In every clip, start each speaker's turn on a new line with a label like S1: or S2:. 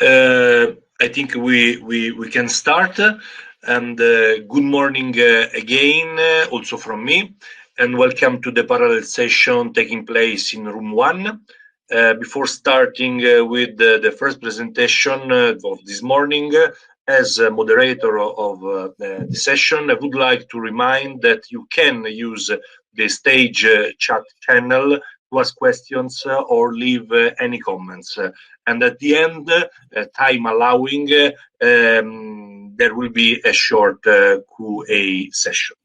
S1: I think we can start. And good morning again, also from me, and welcome to the parallel session taking place in room 1. Before starting with the first presentation of this morning, as a moderator of the session, I would like to remind that you can use the stage chat channel to ask questions or leave any comments. And at the end, time allowing, there will be a short Q&A session.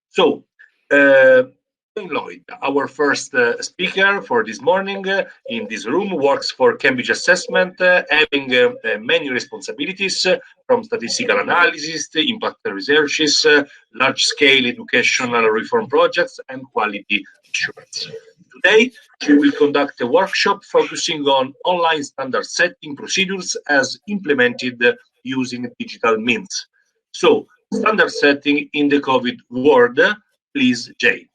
S1: So, Lloyd, our first speaker for this morning in this room, works for Cambridge Assessment, having many responsibilities from statistical analysis, impact researches, large-scale educational reform projects, and quality assurance. Today, she will conduct a workshop focusing on online standard setting procedures as implemented using digital means. So, standard setting in the COVID world. Please, Jane.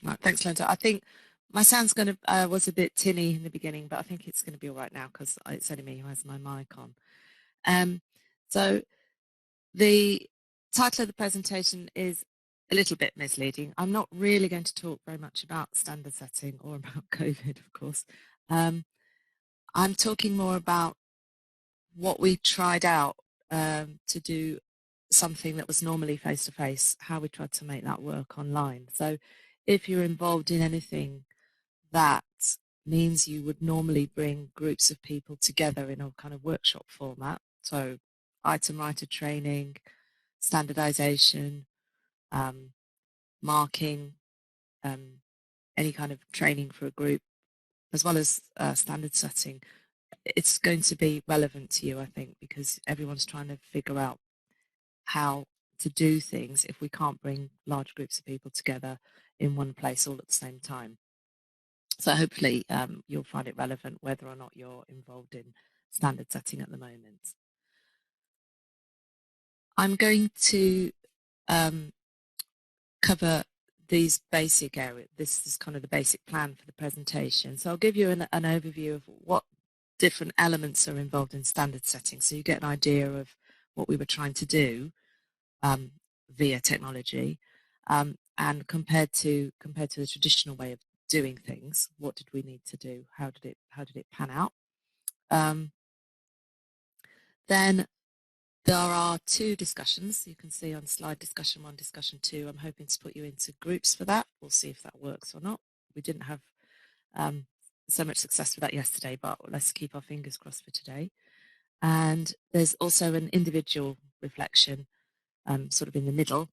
S2: Right, thanks, Linda. I think my sound's going to was a bit tinny in the beginning, but I think it's going to be all right now because it's only me who has my mic on. So the title of the presentation is a little bit misleading. I'm not really going to talk very much about standard setting or about COVID, of course. I'm talking more about what we tried out to do something that was normally face-to-face, how we tried to make that work online. So if you're involved in anything that means you would normally bring groups of people together in a kind of workshop format, so item writer training, standardization, marking, any kind of training for a group, as well as standard setting, it's going to be relevant to you, I think, because everyone's trying to figure out how to do things if we can't bring large groups of people together in one place all at the same time. So hopefully you'll find it relevant whether or not you're involved in standard setting at the moment. I'm going to cover these basic areas. This is kind of the basic plan for the presentation. So I'll give you an overview of what different elements are involved in standard setting, so you get an idea of what we were trying to do via technology, and compared to the traditional way of doing things, what did we need to do? How did it pan out? Then there are two discussions. You can see on slide discussion 1, discussion 2. I'm hoping to put you into groups for that. We'll see if that works or not. We didn't have so much success with that yesterday, but let's keep our fingers crossed for today. And there's also an individual reflection sort of in the middle,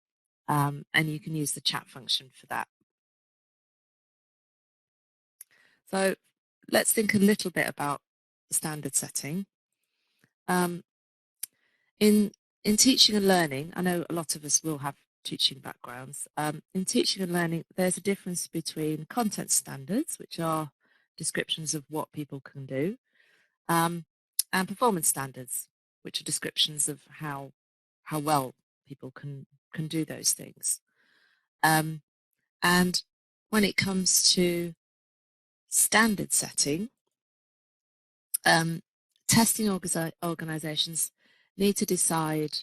S2: and you can use the chat function for that. So let's think a little bit about the standard setting. In teaching and learning, I know a lot of us will have teaching backgrounds. In teaching and learning, there's a difference between content standards, which are descriptions of what people can do, and performance standards, which are descriptions of how well people can do those things. And when it comes to standard setting, testing organizations need to decide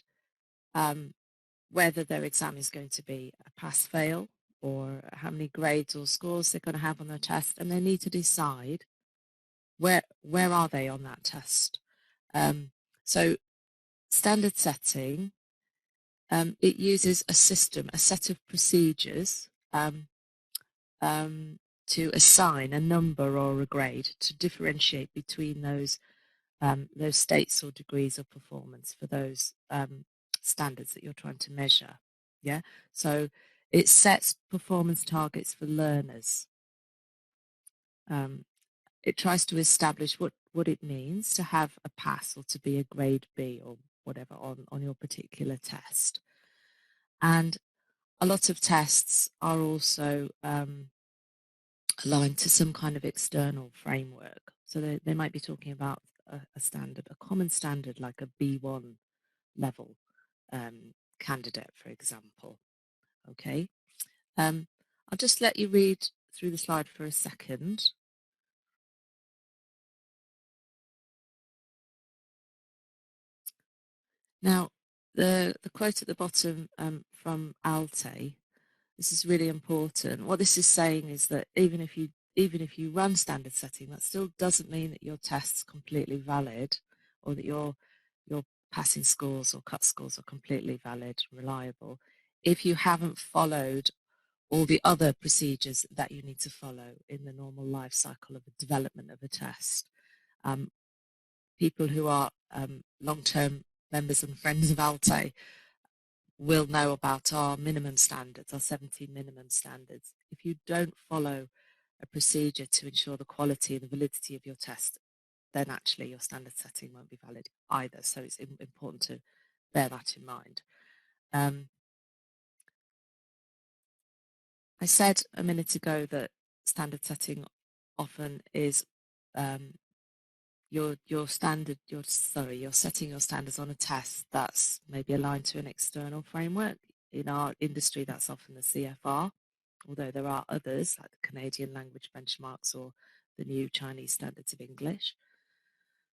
S2: whether their exam is going to be a pass-fail or how many grades or scores they're going to have on their test, and they need to decide where are they on that test. So standard setting, it uses a system, a set of procedures to assign a number or a grade to differentiate between those states or degrees of performance for those standards that you're trying to measure. Yeah, so it sets performance targets for learners. It tries to establish what it means to have a pass or to be a grade B or whatever on your particular test. And a lot of tests are also aligned to some kind of external framework. So they might be talking about a standard, a common standard like a B1 level candidate, for example. Okay, I'll just let you read through the slide for a second. Now, the quote at the bottom from Alte, this is really important. What this is saying is that even if you run standard setting, that still doesn't mean that your test's completely valid, or that your passing scores or cut scores are completely valid and reliable, if you haven't followed all the other procedures that you need to follow in the normal life cycle of the development of a test. People who are long-term members and friends of Alte will know about our minimum standards, our 17 minimum standards. If you don't follow a procedure to ensure the quality and the validity of your test, then actually your standard setting won't be valid either. So it's important to bear that in mind. I said a minute ago that standard setting often is you're setting your standards on a test that's maybe aligned to an external framework. In our industry, that's often the CEFR, although there are others like the Canadian language benchmarks or the new Chinese standards of English.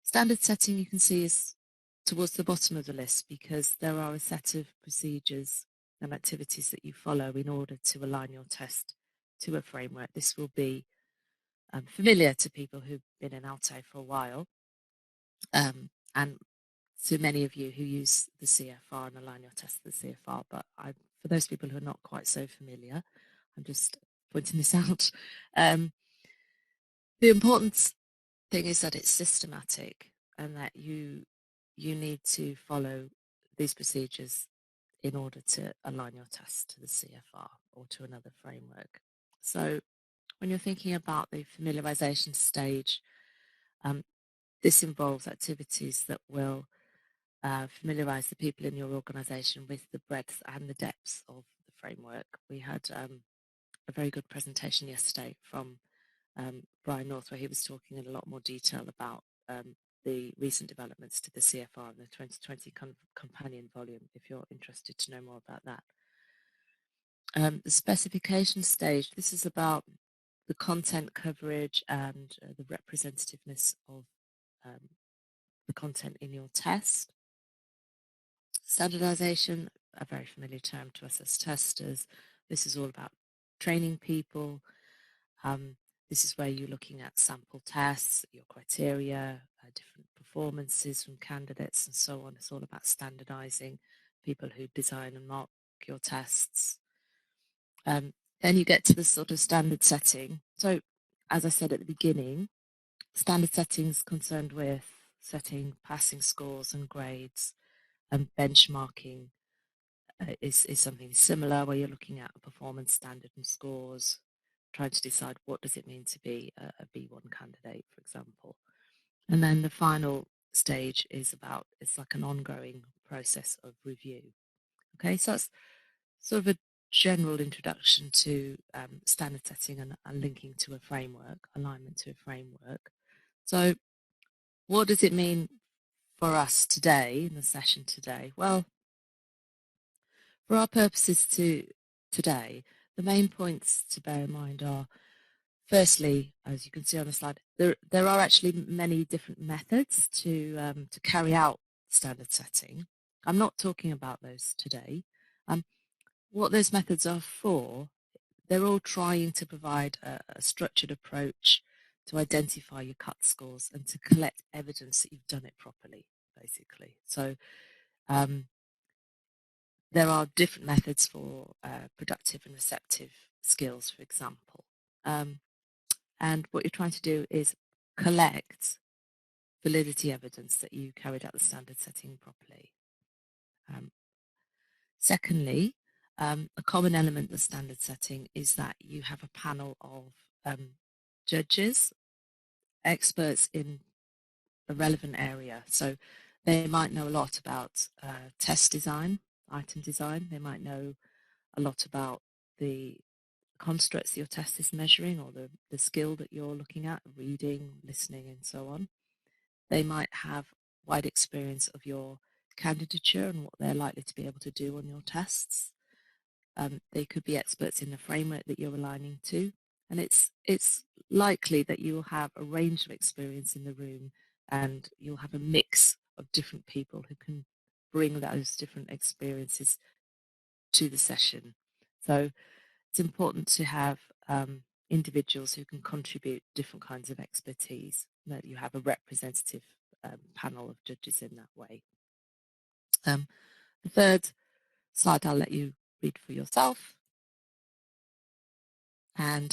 S2: Standard setting, you can see, is towards the bottom of the list because there are a set of procedures and activities that you follow in order to align your test to a framework. This will be familiar to people who've been in Alte for a while, and to many of you who use the CEFR and align your test to the CEFR. But for those people who are not quite so familiar, I'm just pointing this out. The important thing is that it's systematic and that you need to follow these procedures in order to align your test to the CEFR or to another framework. So when you're thinking about the familiarization stage, this involves activities that will familiarize the people in your organization with the breadth and the depth of the framework. We had a very good presentation yesterday from Brian North, where he was talking in a lot more detail about the recent developments to the CEFR and the 2020 companion volume, if you're interested to know more about that. The specification stage, this is about the content coverage and the representativeness of the content in your test. Standardization, a very familiar term to us as testers. This is all about training people. This is where you're looking at sample tests, your criteria, different performances from candidates and so on. It's all about standardizing people who design and mark your tests. Then you get to the sort of standard setting. So as I said at the beginning, standard setting is concerned with setting passing scores and grades, and benchmarking is something similar, where you're looking at a performance standard and scores, trying to decide what does it mean to be a B1 candidate, for example. And then the final stage is it's like an ongoing process of review. Okay, so that's sort of a general introduction to standard setting and linking to a framework, alignment to a framework. So what does it mean for us today, in the session today? Well, for our purposes today, the main points to bear in mind are, firstly, as you can see on the slide, there are actually many different methods to carry out standard setting. I'm not talking about those today. What those methods are for, they're all trying to provide a structured approach to identify your cut scores and to collect evidence that you've done it properly, basically. So there are different methods for productive and receptive skills, for example. And what you're trying to do is collect validity evidence that you carried out the standard setting properly. Secondly, a common element of standard setting is that you have a panel of judges, experts in a relevant area. So they might know a lot about test design, item design. They might know a lot about the constructs that your test is measuring, or the skill that you're looking at, reading, listening, and so on. They might have wide experience of your candidature and what they're likely to be able to do on your tests. They could be experts in the framework that you're aligning to, and it's likely that you will have a range of experience in the room, and you'll have a mix of different people who can bring those different experiences to the session. So it's important to have individuals who can contribute different kinds of expertise, that you have a representative panel of judges in that way. The third slide I'll let you read for yourself. And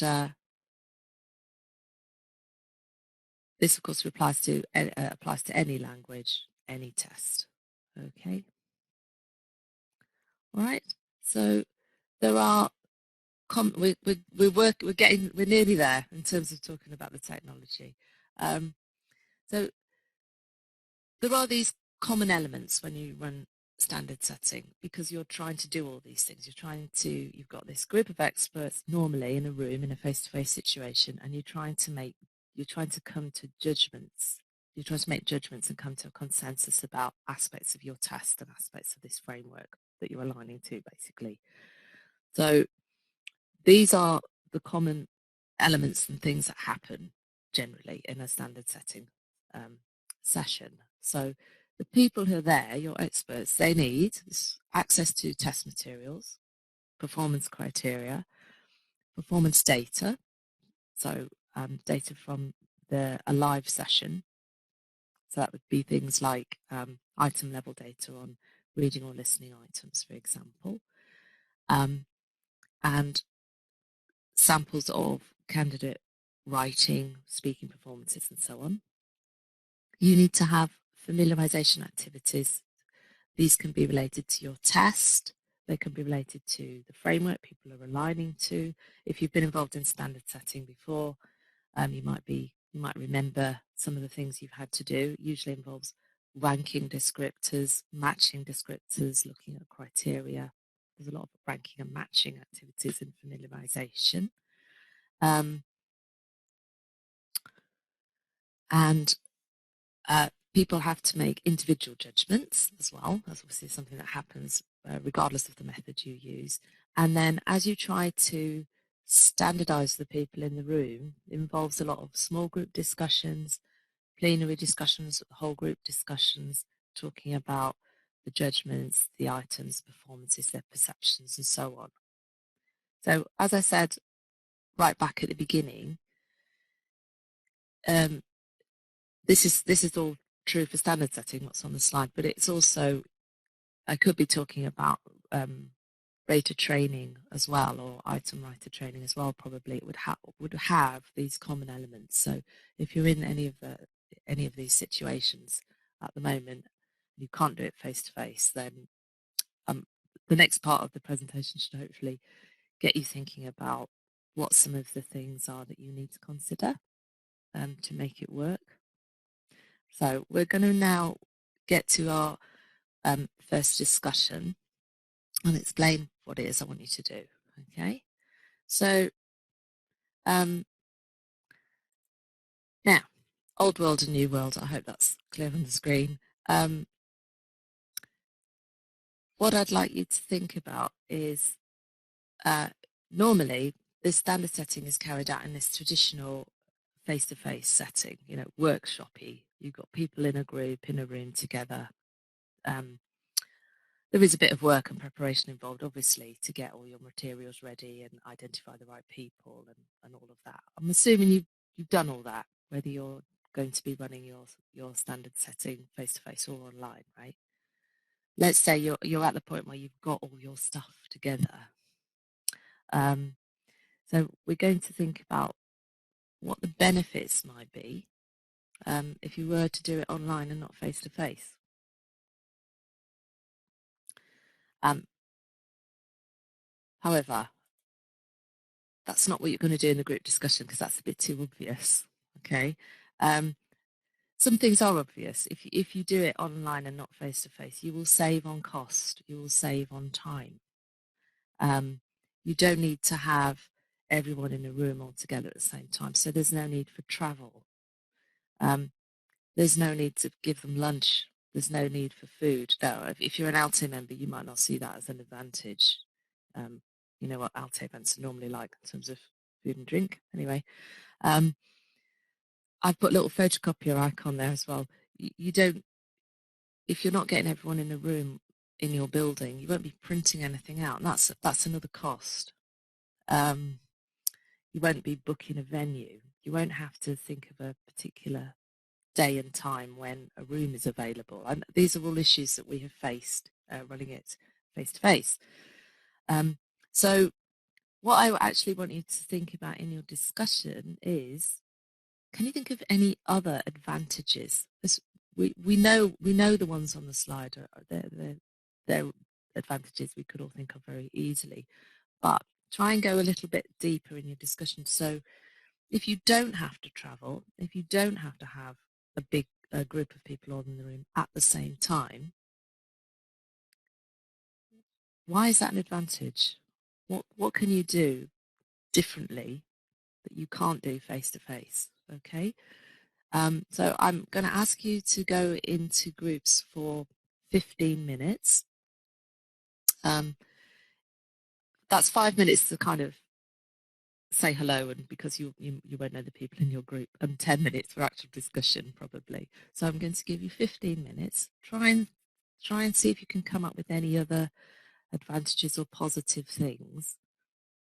S2: this, of course, applies to any language, any test. Okay. All right. So there are we're nearly there in terms of talking about the technology. So there are these common elements when you run standard setting, because you're trying to do all these things. You've got this group of experts normally in a room in a face-to-face situation, and you're trying to come to judgments. You're trying to make judgments and come to a consensus about aspects of your test and aspects of this framework that you're aligning to, basically. So these are the common elements and things that happen generally in a standard setting session. So the people who are there, your experts, they need access to test materials, performance criteria, performance data, so data from a live session. So that would be things like item level data on reading or listening items, for example, and samples of candidate writing, speaking performances, and so on. You need to have familiarization activities. These can be related to your test. They can be related to the framework people are aligning to. If you've been involved in standard setting before, you might remember some of the things you've had to do. It usually involves ranking descriptors, matching descriptors, looking at criteria. There's a lot of ranking and matching activities in familiarization. And people have to make individual judgments as well. That's obviously something that happens regardless of the method you use. And then as you try to standardize the people in the room, it involves a lot of small group discussions, plenary discussions, whole group discussions, talking about the judgments, the items, performances, their perceptions, and so on. So as I said right back at the beginning, this is all true for standard setting, what's on the slide, but it's also, I could be talking about rater training as well, or item writer training as well. Probably it would have these common elements. So if you're in any of these situations at the moment, you can't do it face to face, then the next part of the presentation should hopefully get you thinking about what some of the things are that you need to consider to make it work. So we're going to now get to our first discussion and explain what it is I want you to do. Okay, so now, old world and new world. I hope that's clear on the screen. What I'd like you to think about is normally this standard setting is carried out in this traditional face-to-face setting, workshop-y. You've got people in a group, in a room together. There is a bit of work and preparation involved, obviously, to get all your materials ready and identify the right people and all of that. I'm assuming you've done all that, whether you're going to be running your standard setting face-to-face or online, right? Let's say you're at the point where you've got all your stuff together. So we're going to think about what the benefits might be if you were to do it online and not face-to-face. However, that's not what you're going to do in the group discussion, because that's a bit too obvious. Okay. Some things are obvious. If you do it online and not face-to-face, you will save on cost. You will save on time. You don't need to have everyone in a room all together at the same time. So there's no need for travel. There's no need to give them lunch. There's no need for food. Now, if you're an ALTE member, you might not see that as an advantage. You know what ALTE events are normally like in terms of food and drink. Anyway, I've put a little photocopier icon there as well. You don't if you're not getting everyone in a room in your building, you won't be printing anything out, and that's another cost. You won't be booking a venue. You won't have to think of a particular day and time when a room is available. And these are all issues that we have faced running it face-to-face. So what I actually want you to think about in your discussion is, can you think of any other advantages? We know the ones on the slide they're advantages we could all think of very easily, but try and go a little bit deeper in your discussion. So if you don't have to travel, if you don't have to have a big group of people all in the room at the same time, why is that an advantage? What can you do differently that you can't do face to face? Okay. So I'm going to ask you to go into groups for 15 minutes. That's 5 minutes to kind of say hello, and because you won't know the people in your group, and 10 minutes for actual discussion probably. So I'm going to give you 15 minutes. Try and see if you can come up with any other advantages or positive things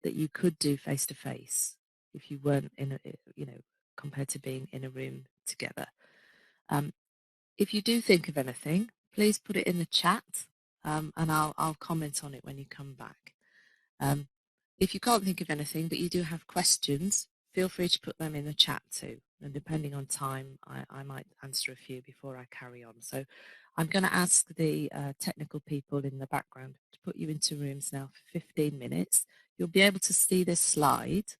S2: that you could do face to face if you weren't in a, compared to being in a room together. If you do think of anything, please put it in the chat, and I'll comment on it when you come back. If you can't think of anything but you do have questions, feel free to put them in the chat too. And depending on time, I might answer a few before I carry on. So I'm going to ask the technical people in the background to put you into rooms now for 15 minutes. You'll be able to see this slide,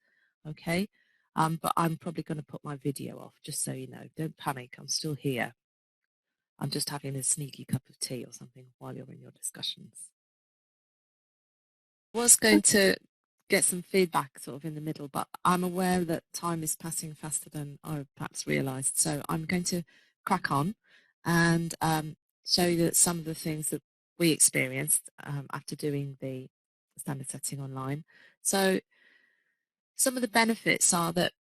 S2: okay? But I'm probably going to put my video off, just so you know. Don't panic, I'm still here. I'm just having a sneaky cup of tea or something while you're in your discussions. I was going to get some feedback sort of in the middle, but I'm aware that time is passing faster than I perhaps realised. So I'm going to crack on and show you that some of the things that we experienced after doing the standard setting online. So some of the benefits are that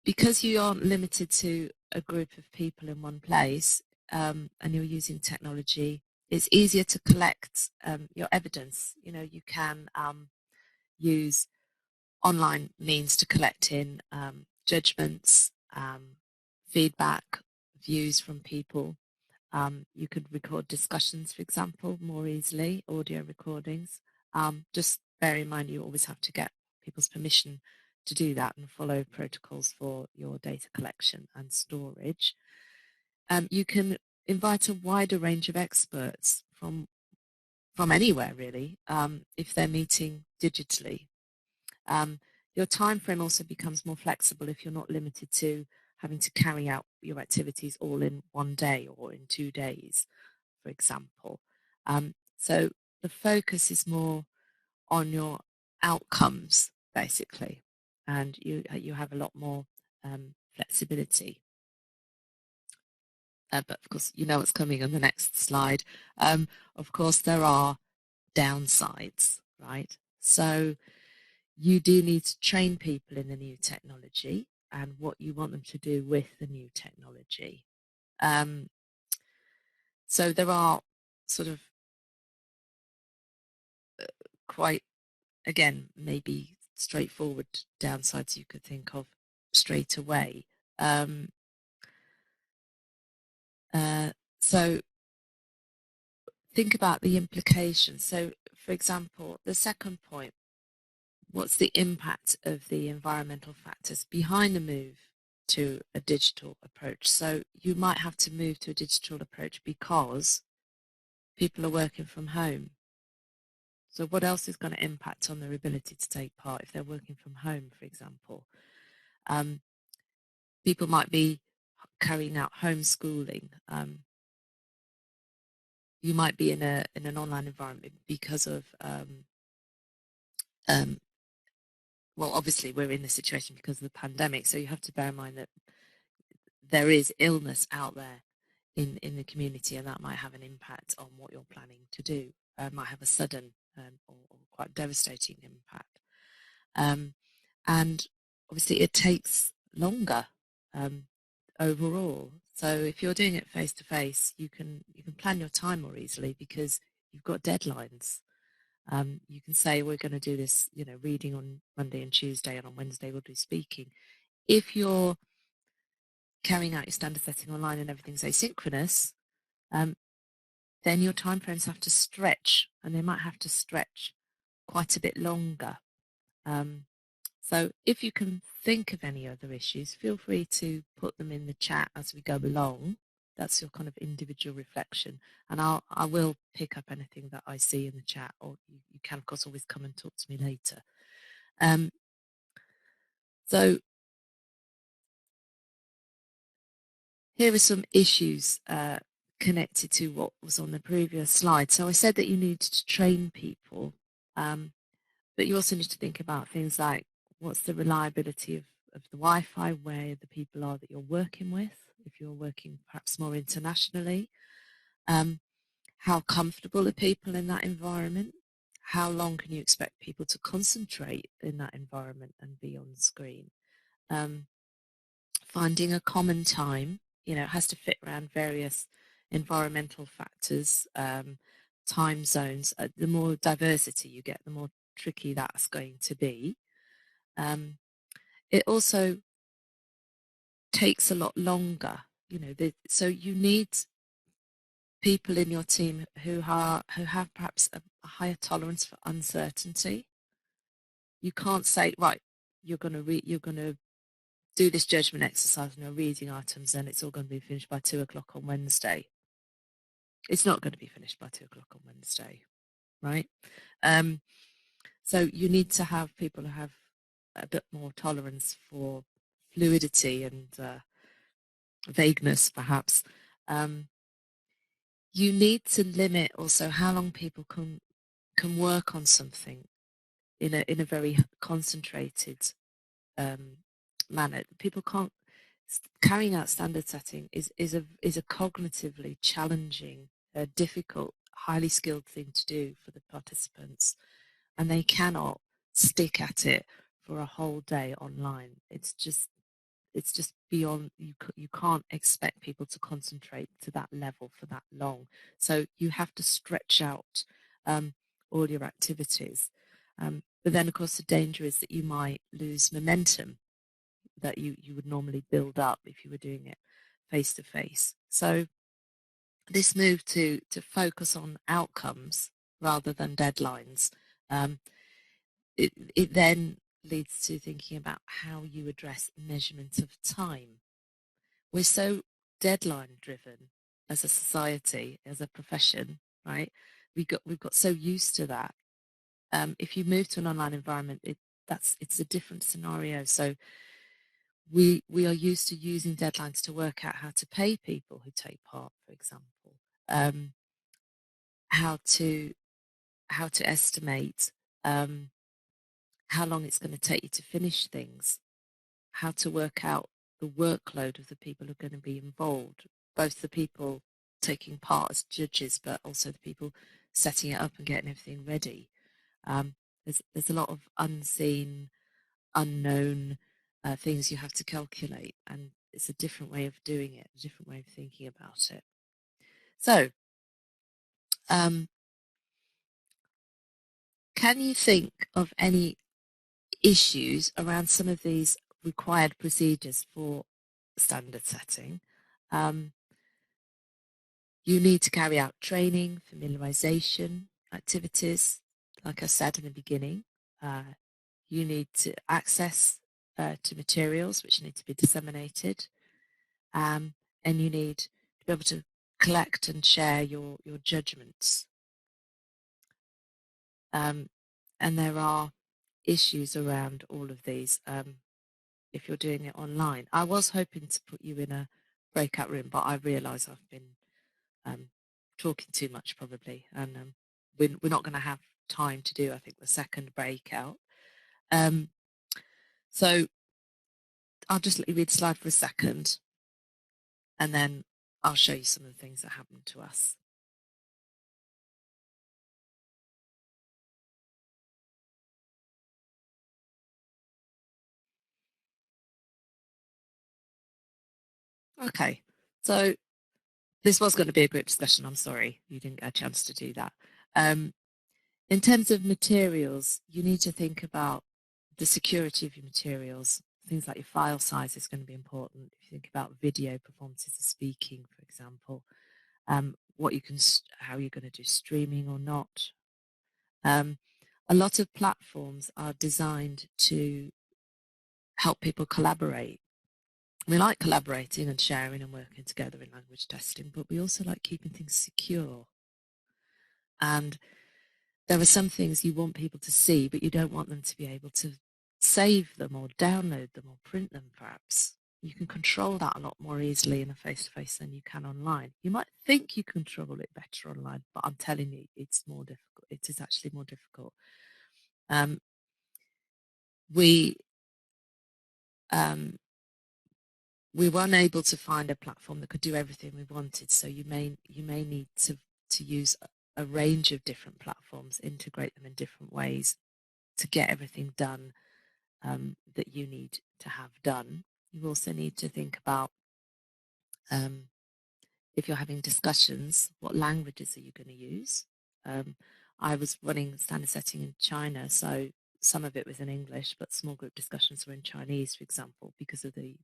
S2: because you aren't limited to a group of people in one place, and you're using technology, it's easier to collect your evidence. You know, you can use online means to collect in judgments, feedback, views from people. You could record discussions, for example, more easily, audio recordings. Just bear in mind you always have to get people's permission to do that and follow protocols for your data collection and storage. You can invite a wider range of experts from anywhere, really, if they're meeting digitally. Your time frame also becomes more flexible if you're not limited to having to carry out your activities all in one day or in 2 days, for example. So the focus is more on your outcomes, basically, and you have a lot more flexibility. But of course, you know what's coming on the next slide. Of course, there are downsides, right? So you do need to train people in the new technology and what you want them to do with the new technology. So there are sort of quite, again, maybe straightforward downsides you could think of straight away. So think about the implications. So, for example, the second point, what's the impact of the environmental factors behind the move to a digital approach? So you might have to move to a digital approach because people are working from home. So what else is going to impact on their ability to take part if they're working from home, for example? People might be carrying out homeschooling. You might be in an online environment because of well, obviously we're in this situation because of the pandemic, so you have to bear in mind that there is illness out there in the community, and that might have an impact on what you're planning to do. Might have a sudden or quite devastating impact. And obviously it takes longer. overall. So if you're doing it face to face, you can plan your time more easily because you've got deadlines. You can say we're going to do this, reading on Monday and Tuesday, and on Wednesday we'll do speaking. If you're carrying out your standard setting online and everything's asynchronous, then your timeframes have to stretch, and they might have to stretch quite a bit longer. So if you can think of any other issues, feel free to put them in the chat as we go along. That's your kind of individual reflection. And I will pick up anything that I see in the chat, or you can, of course, always come and talk to me later. So here are some issues connected to what was on the previous slide. So I said that you need to train people, but you also need to think about things like what's the reliability of the Wi-Fi, where the people are that you're working with, if you're working perhaps more internationally. How comfortable are people in that environment? How long can you expect people to concentrate in that environment and be on screen? Finding a common time, it has to fit around various environmental factors, time zones. The more diversity you get, the more tricky that's going to be. It also takes a lot longer, so you need people in your team who have perhaps a higher tolerance for uncertainty. You can't say, right, you're going to do this judgment exercise and you're reading items and it's all going to be finished by 2 o'clock on Wednesday. It's not going to be finished by 2 o'clock on Wednesday, right? So you need to have people who have a bit more tolerance for fluidity and vagueness, perhaps. You need to limit also how long people can work on something in a very concentrated manner. People can't. Carrying out standard setting is a cognitively challenging, difficult, highly skilled thing to do for the participants, and they cannot stick at it for a whole day online. It's just beyond, you can't expect people to concentrate to that level for that long. So you have to stretch out all your activities. But then, of course, the danger is that you might lose momentum that you would normally build up if you were doing it face to face. So this move to focus on outcomes rather than deadlines, it then leads to thinking about how you address measurement of time. We're so deadline driven as a society, as a profession, right? We've got so used to that. If you move to an online environment, it's a different scenario. So we are used to using deadlines to work out how to pay people who take part, for example, how to estimate how long it's going to take you to finish things, how to work out the workload of the people who are going to be involved, both the people taking part as judges, but also the people setting it up and getting everything ready. There's a lot of unseen, unknown things you have to calculate, and it's a different way of doing it, a different way of thinking about it. So, can you think of any issues around some of these required procedures for standard setting? You need to carry out training, familiarization activities, like I said in the beginning. You need to access to materials which need to be disseminated, and you need to be able to collect and share your judgments. And there are issues around all of these if you're doing it online. I was hoping to put you in a breakout room, but I realise I've been talking too much probably, and we're not going to have time to do, I think, the second breakout. So I'll just let you read the slide for a second, and then I'll show you some of the things that happened to us. Okay, so this was going to be a group discussion. I'm sorry you didn't get a chance to do that. In terms of materials, you need to think about the security of your materials. Things like your file size is going to be important. If you think about video performances of speaking, for example, how you're going to do streaming or not. A lot of platforms are designed to help people collaborate. We like collaborating and sharing and working together in language testing, but we also like keeping things secure. And there are some things you want people to see, but you don't want them to be able to save them or download them or print them, perhaps. You can control that a lot more easily in a face-to-face than you can online. You might think you control it better online, but I'm telling you, it's more difficult. It is actually more difficult. We were unable to find a platform that could do everything we wanted, so you may need to use a range of different platforms, integrate them in different ways to get everything done that you need to have done. You also need to think about if you're having discussions, what languages are you going to use? I was running standard setting in China, so some of it was in English, but small group discussions were in Chinese, for example, because of the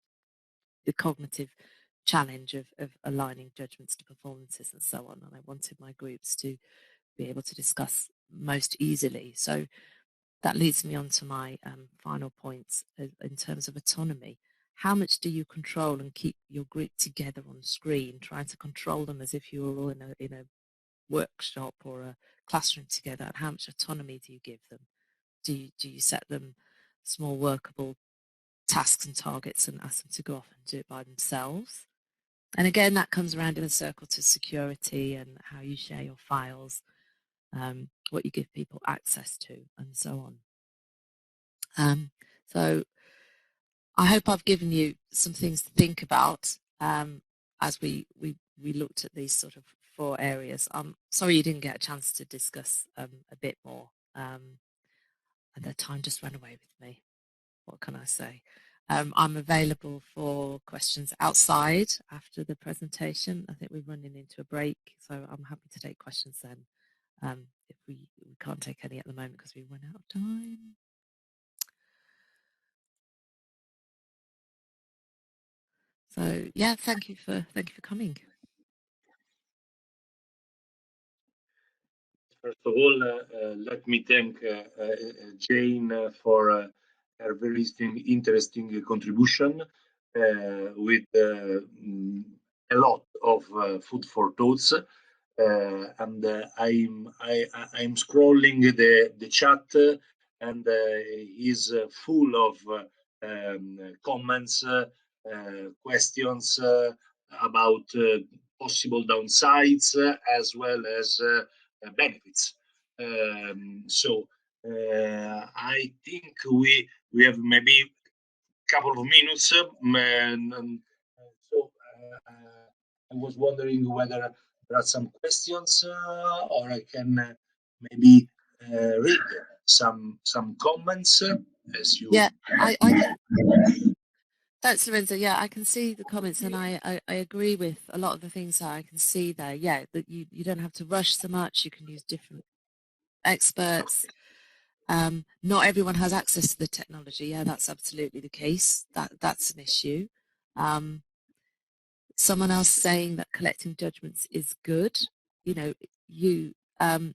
S2: cognitive challenge of aligning judgments to performances and so on. And I wanted my groups to be able to discuss most easily. So that leads me on to my final points in terms of autonomy. How much do you control and keep your group together on screen, trying to control them as if you were all in a workshop or a classroom together? And how much autonomy do you give them? Do you set them small workable tasks and targets and ask them to go off and do it by themselves? And again, that comes around in a circle to security and how you share your files, what you give people access to, and so on. So I hope I've given you some things to think about as we looked at these sort of 4 areas. I'm sorry you didn't get a chance to discuss a bit more. And the time just ran away with me. What can I say? I'm available for questions outside after the presentation. I think we're running into a break, so I'm happy to take questions then. If we can't take any at the moment because we run out of time. So yeah, thank you for coming.
S1: First of all, let me thank Jane for her very interesting contribution with a lot of food for thoughts. And I'm scrolling the chat, and is full of comments, questions about possible downsides as well as benefits. So I think we have maybe a couple of minutes, so I was wondering whether there are some questions, or I can maybe read some comments as you.
S2: Yeah, I can. Thanks, Lorenzo. Yeah, I can see the comments, and I agree with a lot of the things that I can see there. Yeah, that you don't have to rush so much. You can use different experts. Not everyone has access to the technology. Yeah, that's absolutely the case. That's an issue. Someone else saying that collecting judgments is good. You know,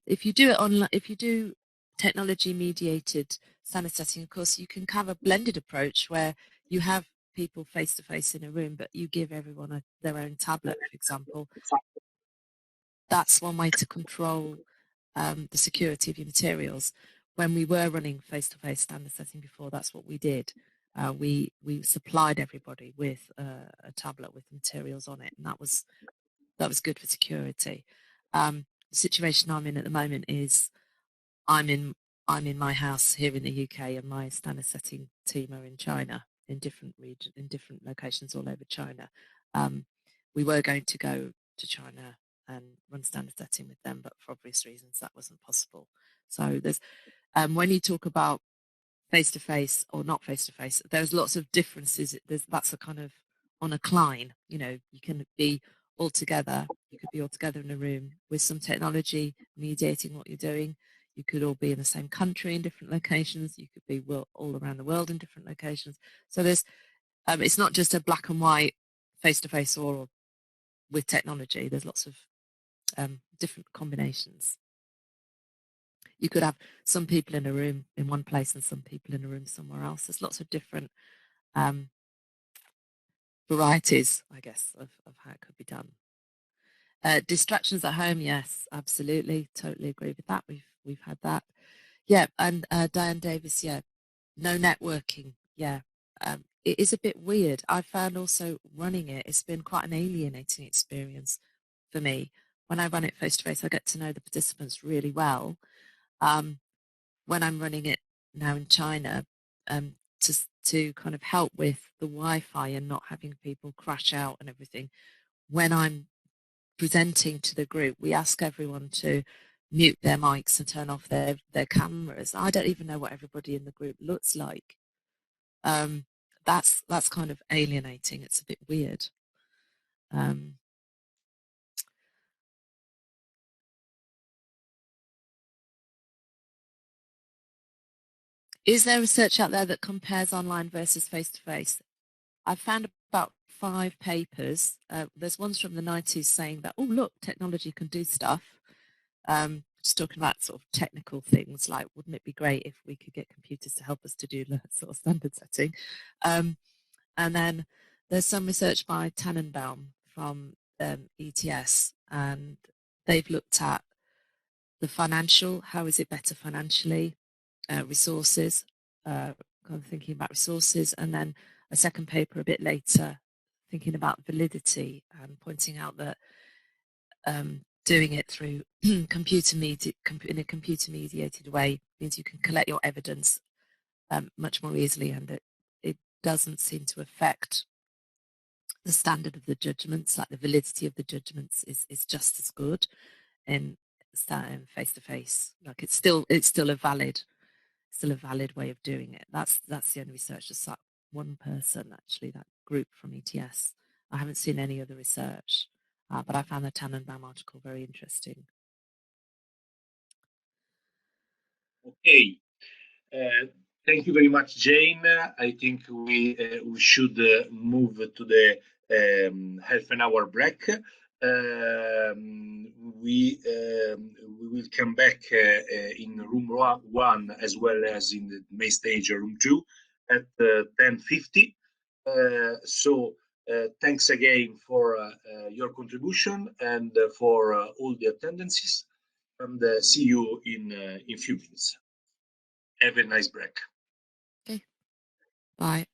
S2: if you do it online, if you do technology mediated standard setting, of course, you can have a blended approach where you have people face to face in a room, but you give everyone their own tablet, for example. That's one way to control the security of your materials. When we were running face-to-face standard setting before, that's what we did. We supplied everybody with a tablet with materials on it, and that was good for security. The situation I'm in at the moment is I'm in my house here in the UK, and my standard setting team are in China, in different regions, in different locations all over China. We were going to go to China and run standard setting with them, but for obvious reasons that wasn't possible. So there's when you talk about face-to-face or not face-to-face, there's lots of differences. That's a kind of on a Klein. You know, you can be all together. You could be all together in a room with some technology mediating what you're doing. You could all be in the same country in different locations. You could be all around the world in different locations. So there's, it's not just a black and white face-to-face or with technology. There's lots of different combinations. You could have some people in a room in one place and some people in a room somewhere else. There's lots of different varieties, I guess, of how it could be done. Distractions at home, yes, absolutely, totally agree with that. We've had that, yeah. And Diane Davis, yeah, no networking, yeah. It is a bit weird. I found also running it, it's been quite an alienating experience for me. When I run it face to face, I get to know the participants really well. When I'm running it now in China, to kind of help with the Wi-Fi and not having people crash out and everything, when I'm presenting to the group, we ask everyone to mute their mics and turn off their cameras. I don't even know what everybody in the group looks like. That's kind of alienating. It's a bit weird. Is there research out there that compares online versus face-to-face? I've found about 5 papers. There's ones from the 90s saying that, oh, look, technology can do stuff. Just talking about sort of technical things like, wouldn't it be great if we could get computers to help us to do the sort of standard setting? And then there's some research by Tannenbaum from ETS, and they've looked at the financial, how is it better financially, resources, kind of thinking about resources, and then a second paper a bit later thinking about validity and pointing out that doing it through in a computer mediated way means you can collect your evidence much more easily, and it doesn't seem to affect the standard of the judgments. Like the validity of the judgments is just as good in face to face. Like it's still a valid way of doing it. That's the only research. Just that one person, actually, that group from ETS. I haven't seen any other research, but I found the Tannenbaum article very interesting.
S1: Okay. Thank you very much, Jane. I think we should move to the half an hour break. We will come back in room 1 as well as in the main stage room 2 at 10:50. So thanks again for your contribution and for all the attendances, and see you in few minutes. Have a nice break.
S2: Okay. Bye.